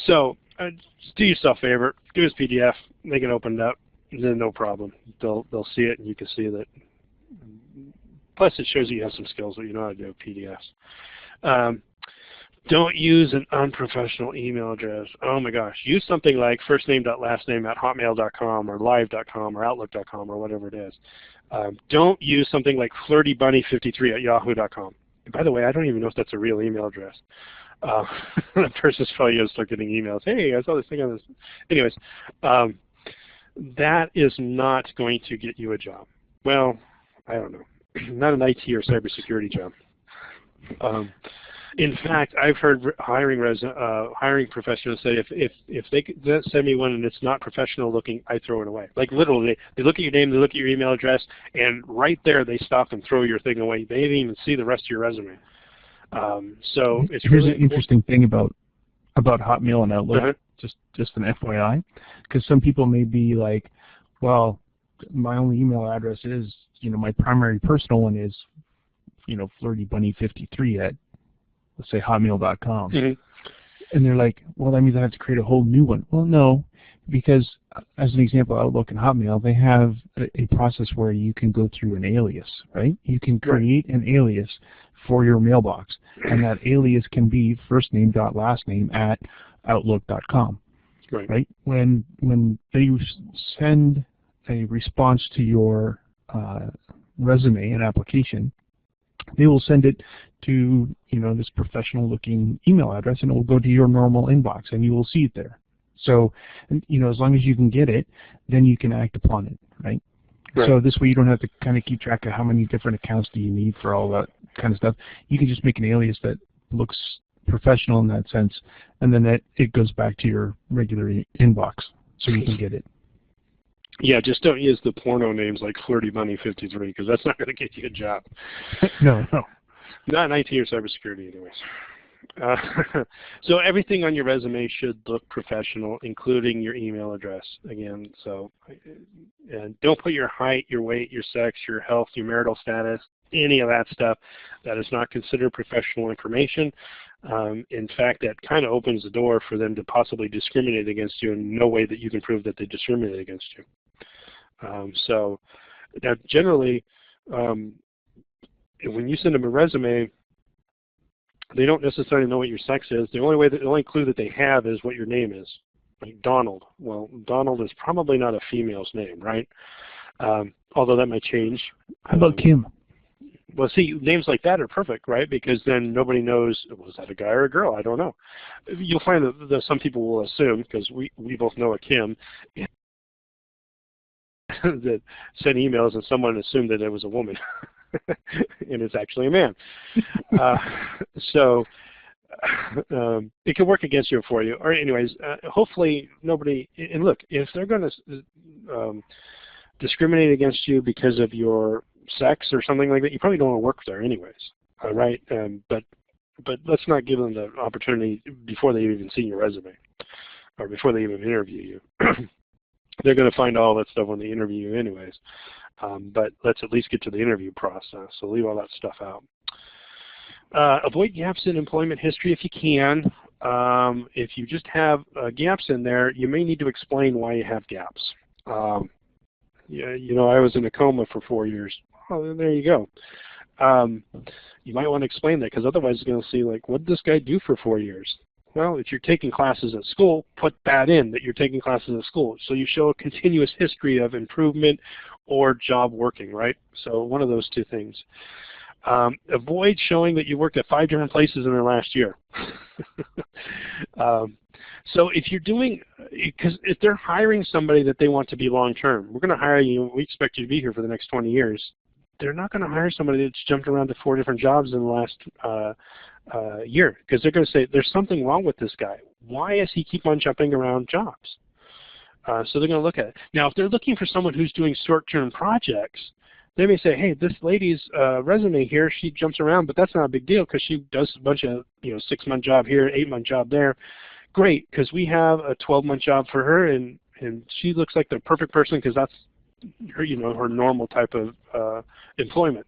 So just do yourself a favor, do this PDF, they can open it up, then no problem. They'll see it and you can see that. Plus it shows you have some skills that you know how to do PDFs. Don't use an unprofessional email address. Oh my gosh. Use something like firstname.lastname@hotmail.com or live.com or outlook.com or whatever it is. Don't use something like flirtybunny53@yahoo.com. And by the way, I don't even know if that's a real email address. That person's probably going to start getting emails. Hey, I saw this thing on this. Anyways, that is not going to get you a job. Well, I don't know. Not an IT or cybersecurity job. In fact, I've heard hiring professionals say if they send me one and it's not professional looking, I throw it away. Like literally, they look at your name, they look at your email address, and right there they stop and throw your thing away. They didn't even see the rest of your resume. So it's Here's really an interesting thing about Hotmail and Outlook, just an FYI, because some people may be like, well, my only email address is, my primary personal one is, flirtybunny53 at, let's say, hotmail.com. Mm-hmm. And they're like, well, that means I have to create a whole new one. Well, no, because as an example, Outlook and Hotmail, they have a process where you can go through an alias, right? You can create an alias for your mailbox, and that alias can be firstname.lastname@outlook.com. Right? When they send a response to your resume and application, they will send it to this professional looking email address, and it will go to your normal inbox and you will see it there. So as long as you can get it, then you can act upon it, right? So this way you don't have to kind of keep track of how many different accounts do you need for all that kind of stuff. You can just make an alias that looks professional in that sense, and then it goes back to your regular inbox so you can get it. Yeah, just don't use the porno names like flirtybunny53 because that's not going to get you a job. No. Not in IT or cybersecurity anyways. So everything on your resume should look professional, including your email address. Again, and don't put your height, your weight, your sex, your health, your marital status, any of that stuff. That is not considered professional information. In fact, that kind of opens the door for them to possibly discriminate against you in no way that you can prove that they discriminate against you. So now generally, when you send them a resume, they don't necessarily know what your sex is. The only clue that they have is what your name is. Like Donald. Well, Donald is probably not a female's name, right? Although that might change. How about Kim? Well, see, names like that are perfect, right? Because then nobody knows, was that a guy or a girl? I don't know. You'll find that some people will assume, because we both know a Kim, that sent emails and someone assumed that it was a woman, and it's actually a man. Uh, so it can work against you or for you. Or anyways, hopefully nobody, and look, if they're going to discriminate against you because of your sex or something like that, you probably don't want to work there anyways, right? But let's not give them the opportunity before they even see your resume or before they even interview you. They're going to find all that stuff when they interview you anyways. But let's at least get to the interview process, so leave all that stuff out. Avoid gaps in employment history if you can. If you just have gaps in there, you may need to explain why you have gaps. Yeah, you know, I was in a coma for 4 years. Oh, there you go. You might want to explain that, because otherwise it's going to see, like, what did this guy do for 4 years? Well, if you're taking classes at school, put that in, that you're taking classes at school. So you show a continuous history of improvement or job working, right? So one of those two things. Avoid showing that you worked at 5 different places in the last year. So if you're doing, because if they're hiring somebody that they want to be long-term, we're going to hire you, we expect you to be here for the next 20 years. They're not going to hire somebody that's jumped around to 4 different jobs in the last year, because they're going to say, there's something wrong with this guy. Why does he keep on jumping around jobs? So they're going to look at it. Now, if they're looking for someone who's doing short-term projects, they may say, hey, this lady's resume here, she jumps around, but that's not a big deal because she does a bunch of 6-month job here, 8-month job there. Great, because we have a 12-month job for her, and she looks like the perfect person because that's her, her normal type of employment.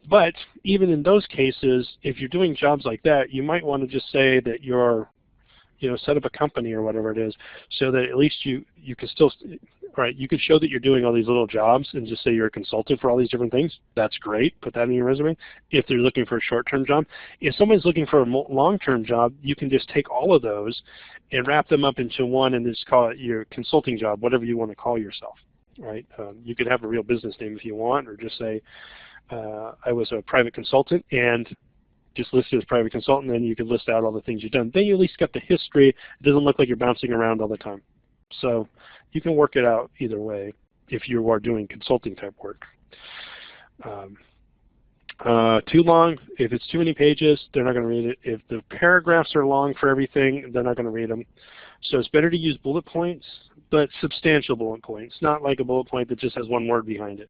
But even in those cases, if you're doing jobs like that, you might want to just say that you're, set up a company or whatever it is, so that at least you can still, right, you could show that you're doing all these little jobs and just say you're a consultant for all these different things. That's great. Put that in your resume. If they're looking for a short-term job. If someone's looking for a long-term job, you can just take all of those and wrap them up into one and just call it your consulting job, whatever you want to call yourself, right? You could have a real business name if you want, or just say, I was a private consultant, and just list it as private consultant, and then you can list out all the things you've done. Then you at least got the history. It doesn't look like you're bouncing around all the time. So you can work it out either way if you are doing consulting type work. Too long, if it's too many pages, they're not going to read it. If the paragraphs are long for everything, they're not going to read them. So it's better to use bullet points, but substantial bullet points, not like a bullet point that just has one word behind it.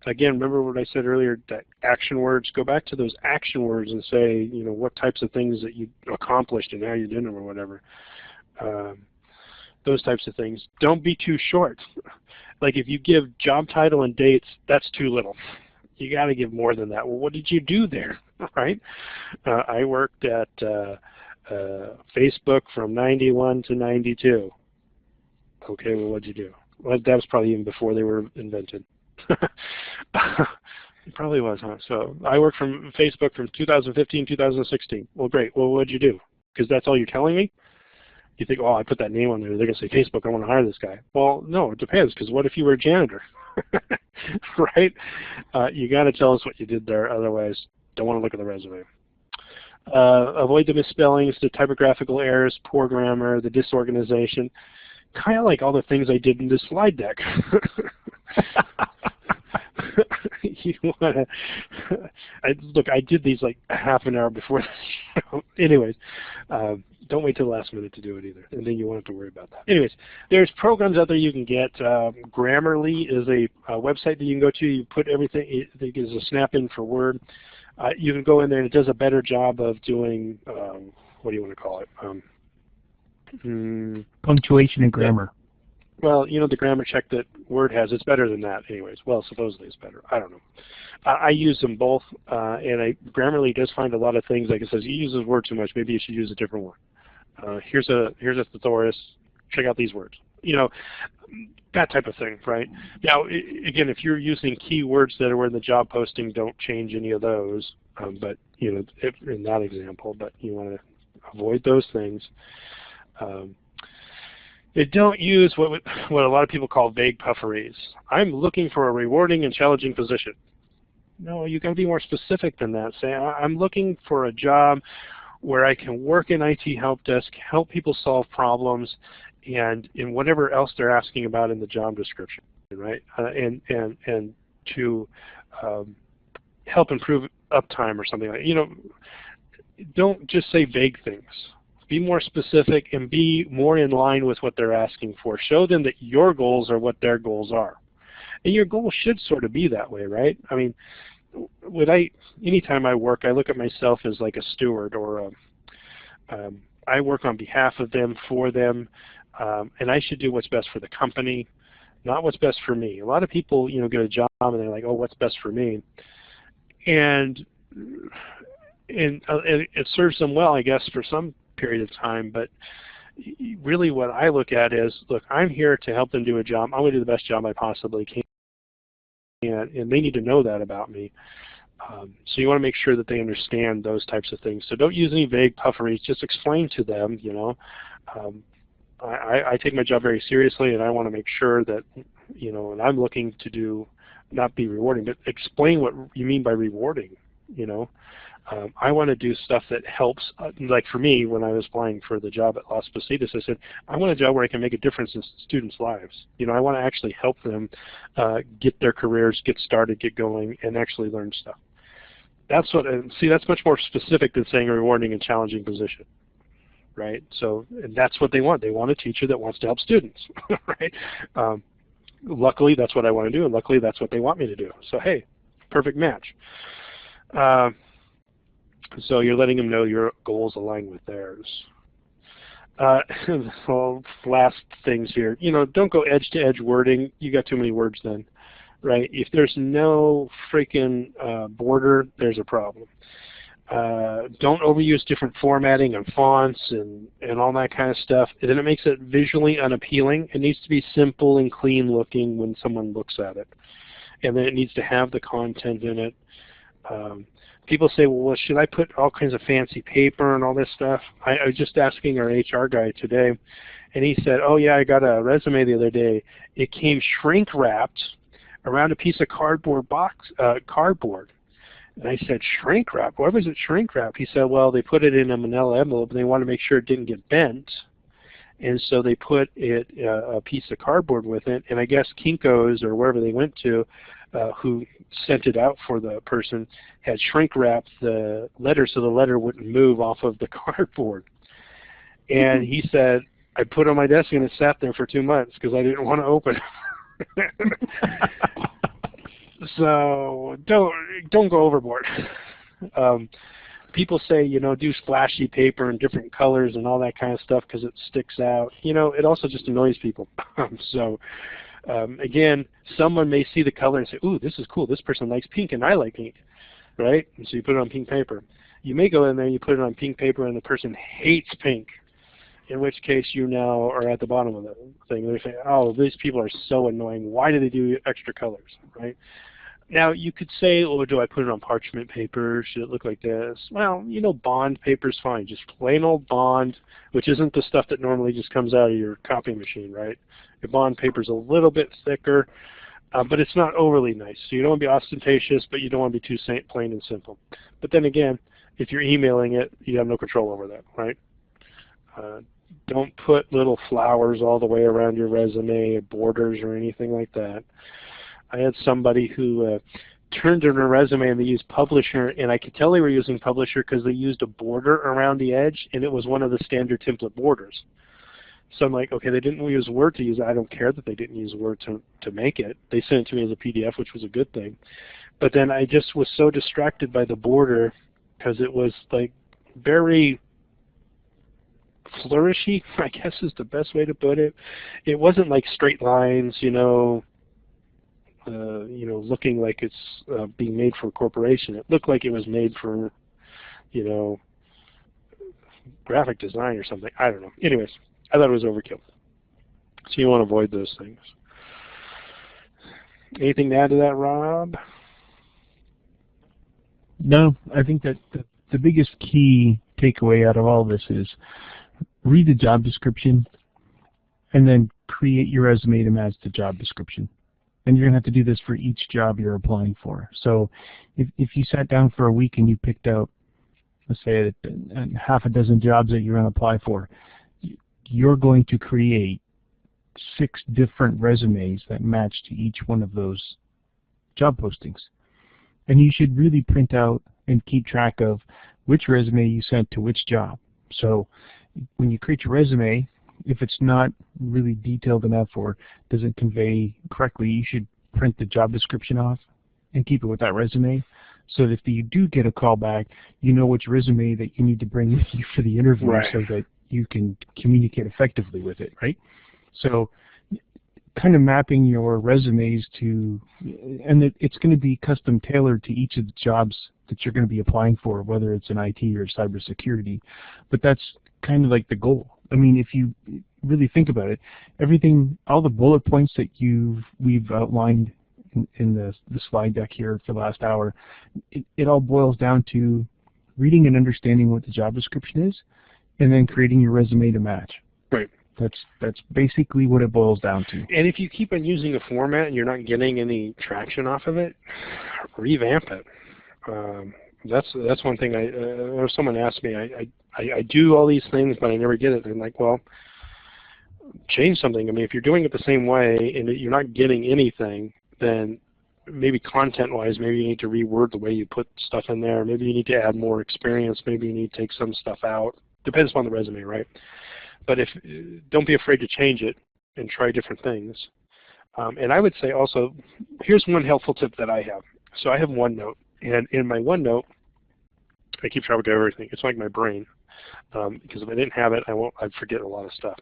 Again, remember what I said earlier, that action words, go back to those action words and say, what types of things that you accomplished and how you did them or whatever. Those types of things. Don't be too short. Like if you give job title and dates, that's too little. You got to give more than that. Well, what did you do there, right? I worked at Facebook from 91 to 92. Okay, well, what'd you do? Well, that was probably even before they were invented. It probably was, huh? So I worked from Facebook from 2015 2016. Well, great. Well, what'd you do? Because that's all you're telling me? You think, oh, I put that name on there. They're going to say, Facebook, I want to hire this guy. Well, no, it depends, because what if you were a janitor? Right? You got to tell us what you did there. Otherwise, don't want to look at the resume. Avoid the misspellings, the typographical errors, poor grammar, the disorganization. Kind of like all the things I did in this slide deck. You want to look, I did these like a half an hour before the show. Anyways, don't wait till the last minute to do it either, and then you won't have to worry about that. Anyways, there's programs out there you can get. Grammarly is a website that you can go to. You put everything, it gives a snap-in for Word. You can go in there and it does a better job of doing, what do you want to call it? Punctuation and grammar. Well, the grammar check that Word has, it's better than that anyways. Well, supposedly it's better. I don't know. I use them both, and Grammarly does find a lot of things. Like it says, you use this word too much, maybe you should use a different one. Here's a thesaurus, check out these words. That type of thing, right? Now, again, if you're using keywords that are in the job posting, don't change any of those. But, if, in that example, but you want to avoid those things. Don't use what a lot of people call vague puffery. I'm looking for a rewarding and challenging position. No, you got to be more specific than that. Say, I'm looking for a job where I can work in IT help desk, help people solve problems, and in whatever else they're asking about in the job description, right? And to help improve uptime or something like that. You know, don't just say vague things. Be more specific and be more in line with what they're asking for. Show them that your goals are what their goals are. And your goal should sort of be that way, right? I mean, anytime I work, I look at myself as like a steward, or I work on behalf of them, for them, and I should do what's best for the company, not what's best for me. A lot of people, you know, get a job and they're like, oh, what's best for me? And it serves them well, I guess, for some period of time, but really what I look at is, look, I'm here to help them do a job. I'm going to do the best job I possibly can, and they need to know that about me. So you want to make sure that they understand those types of things. So don't use any vague puffery. Just explain to them, you know, I take my job very seriously, and I want to make sure that, you know, and I'm looking to do, not be rewarding, but explain what you mean by rewarding, you know. I want to do stuff that helps, like for me, when I was applying for the job at Las Positas, I said, I want a job where I can make a difference in students' lives. You know, I want to actually help them get their careers, get started, get going, and actually learn stuff. That's what, see, that's much more specific than saying a rewarding and challenging position, right? So, and that's what they want. They want a teacher that wants to help students, right? Luckily, that's what I want to do, and luckily, that's what they want me to do. So, hey, perfect match. So you're letting them know your goals align with theirs. So last things here, you know, don't go edge-to-edge wording. You got too many words then, right? If there's no freaking border, there's a problem. Don't overuse different formatting and fonts and all that kind of stuff. And then it makes it visually unappealing. It needs to be simple and clean looking when someone looks at it. And then it needs to have the content in it. People say, well, should I put all kinds of fancy paper and all this stuff? I was just asking our HR guy today, and he said, oh yeah, I got a resume the other day. It came shrink wrapped around a piece of cardboard. And I said, shrink wrap? Why was it shrink wrap? He said, well, they put it in a manila envelope and they want to make sure it didn't get bent. And so they put it a piece of cardboard with it, and I guess Kinko's or wherever they went to, who sent it out for the person, had shrink wrapped the letter so the letter wouldn't move off of the cardboard. And he said, I put it on my desk and it sat there for 2 months because I didn't want to open it. So don't go overboard. People say, you know, do splashy paper in different colors and all that kind of stuff because it sticks out. You know, it also just annoys people. Again, someone may see the color and say, ooh, this is cool. This person likes pink and I like pink, right? And so you put it on pink paper. You may go in there and you put it on pink paper and the person hates pink, in which case you now are at the bottom of the thing. They say, oh, these people are so annoying. Why do they do extra colors, right? Now, you could say, oh, do I put it on parchment paper? Should it look like this? Well, you know, bond paper is fine. Just plain old bond, which isn't the stuff that normally just comes out of your copy machine, right? Your bond paper is a little bit thicker, but it's not overly nice. So you don't want to be ostentatious, but you don't want to be too plain and simple. But then again, if you're emailing it, you have no control over that, right? Don't put little flowers all the way around your resume, borders, or anything like that. I had somebody who turned in a resume and they used Publisher, and I could tell they were using Publisher because they used a border around the edge, and it was one of the standard template borders. So I'm like, okay, they didn't use Word to use it. I don't care that they didn't use Word to make it. They sent it to me as a PDF, which was a good thing. But then I just was so distracted by the border because it was like very flourishy, I guess is the best way to put it. It wasn't like straight lines, you know, looking like it's being made for a corporation. It looked like it was made for, you know, graphic design or something. I don't know. Anyways, I thought it was overkill. So you want to avoid those things. Anything to add to that, Rob? No, I think that the biggest key takeaway out of all this is read the job description and then create your resume to match the job description. and you're going to have to do this for each job you're applying for. So if you sat down for a week and you picked out, let's say, half a dozen jobs that you're going to apply for, you're going to create 6 different resumes that match to each one of those job postings. And you should really print out and keep track of which resume you sent to which job. So when you create your resume, if it's not really detailed enough or doesn't convey correctly, you should print the job description off and keep it with that resume, so that if you do get a call back, you know which resume that you need to bring with you for the interview, right, so that you can communicate effectively with it, right? So kind of mapping your resumes to, and it's going to be custom tailored to each of the jobs that you're going to be applying for, whether it's in IT or cybersecurity. But that's kind of like the goal. I mean, if you really think about it, everything, all the bullet points that we've outlined in the slide deck here for the last hour, it all boils down to reading and understanding what the job description is, and then creating your resume to match. right. That's basically what it boils down to. And if you keep on using a format and you're not getting any traction off of it, revamp it. That's one thing. Someone asked me, I do all these things, but I never get it. And I'm like, well, change something. I mean, if you're doing it the same way and you're not getting anything, then maybe content-wise, maybe you need to reword the way you put stuff in there. Maybe you need to add more experience. Maybe you need to take some stuff out. Depends upon the resume, right? But don't be afraid to change it and try different things. And I would say also, here's one helpful tip that I have. So I have OneNote, and in my OneNote, I keep track of everything. It's like my brain, because if I didn't have it, I'd forget a lot of stuff.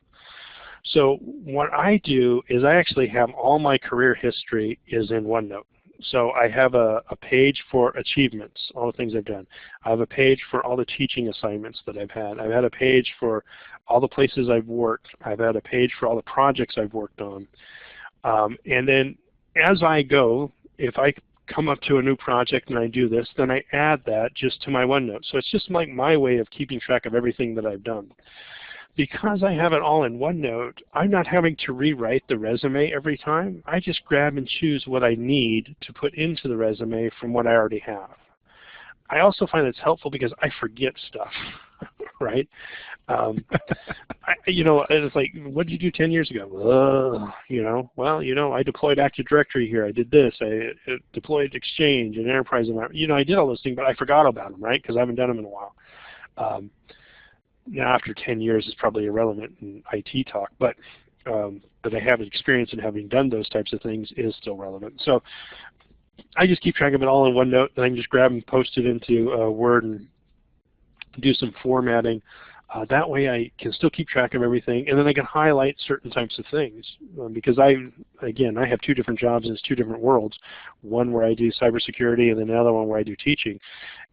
So what I do is I actually have all my career history is in OneNote. So I have a page for achievements, all the things I've done. I have a page for all the teaching assignments that I've had. I've had a page for all the places I've worked. I've had a page for all the projects I've worked on. And then as I go, if I come up to a new project and I do this, then I add that just to my OneNote. So it's just like my way of keeping track of everything that I've done. Because I have it all in OneNote, I'm not having to rewrite the resume every time. I just grab and choose what I need to put into the resume from what I already have. I also find it's helpful because I forget stuff, right? It's like, what did you do 10 years ago? I deployed Active Directory here. I did this. I deployed Exchange and Enterprise environment. I did all those things, but I forgot about them, right? Because I haven't done them in a while. Now, after 10 years, it's probably irrelevant in IT talk, but I have experience in having done those types of things is still relevant. So I just keep track of it all in OneNote, and I can just grab and post it into Word and do some formatting. That way I can still keep track of everything, and then I can highlight certain types of things. Because I have 2 different jobs and it's 2 different worlds. One where I do cybersecurity and then another one where I do teaching.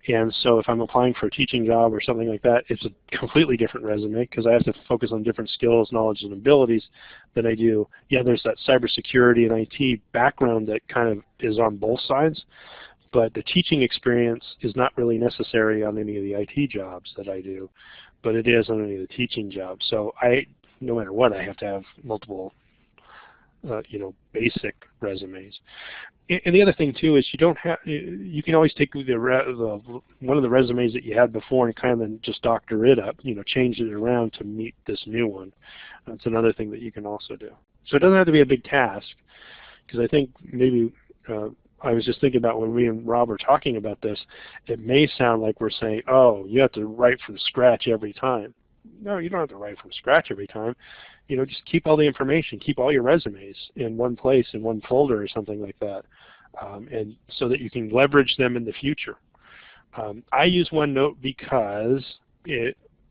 And so if I'm applying for a teaching job or something like that, it's a completely different resume because I have to focus on different skills, knowledge, and abilities than I do. Yeah, there's that cybersecurity and IT background that kind of is on both sides, but the teaching experience is not really necessary on any of the IT jobs that I do, but it is on any of the teaching jobs. So no matter what, I have to have multiple basic resumes. And the other thing too is you can always take one of the resumes that you had before and kind of just doctor it up, change it around to meet this new one. That's another thing that you can also do. So it doesn't have to be a big task, because I think maybe I was just thinking about when we and Rob were talking about this, it may sound like we're saying, oh, you have to write from scratch every time. No, you don't have to write from scratch every time. Just keep all the information, keep all your resumes in one place, in one folder or something like that, and so that you can leverage them in the future. I use OneNote because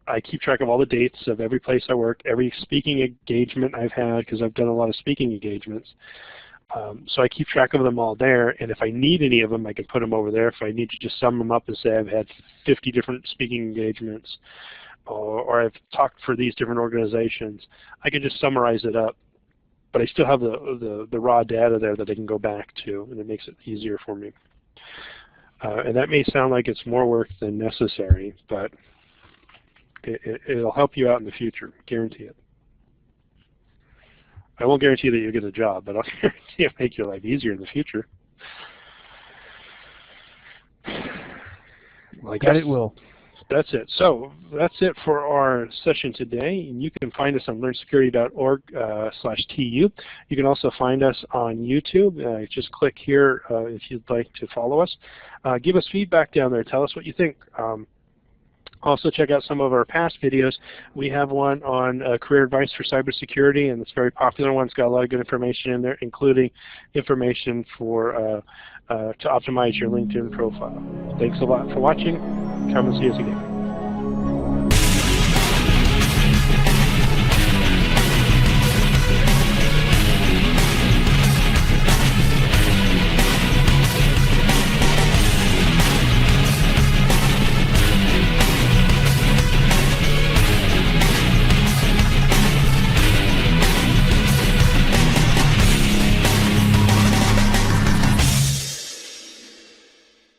I keep track of all the dates of every place I work, every speaking engagement I've had, because I've done a lot of speaking engagements. So I keep track of them all there, and if I need any of them, I can put them over there. If I need to just sum them up and say I've had 50 different speaking engagements, or I've talked for these different organizations, I can just summarize it up. But I still have the raw data there that I can go back to, and it makes it easier for me. And that may sound like it's more work than necessary, but it'll help you out in the future, guarantee it. I won't guarantee that you'll get a job, but I'll guarantee it'll make your life easier in the future. Well, I guess That it will. that's it. So that's it for our session today. And you can find us on learnsecurity.org/tu. You can also find us on YouTube. Just click here if you'd like to follow us. Give us feedback down there. Tell us what you think. Also check out some of our past videos. We have one on career advice for cybersecurity, and it's a very popular one. It's got a lot of good information in there, including information for to optimize your LinkedIn profile. Thanks a lot for watching. Come and see us again.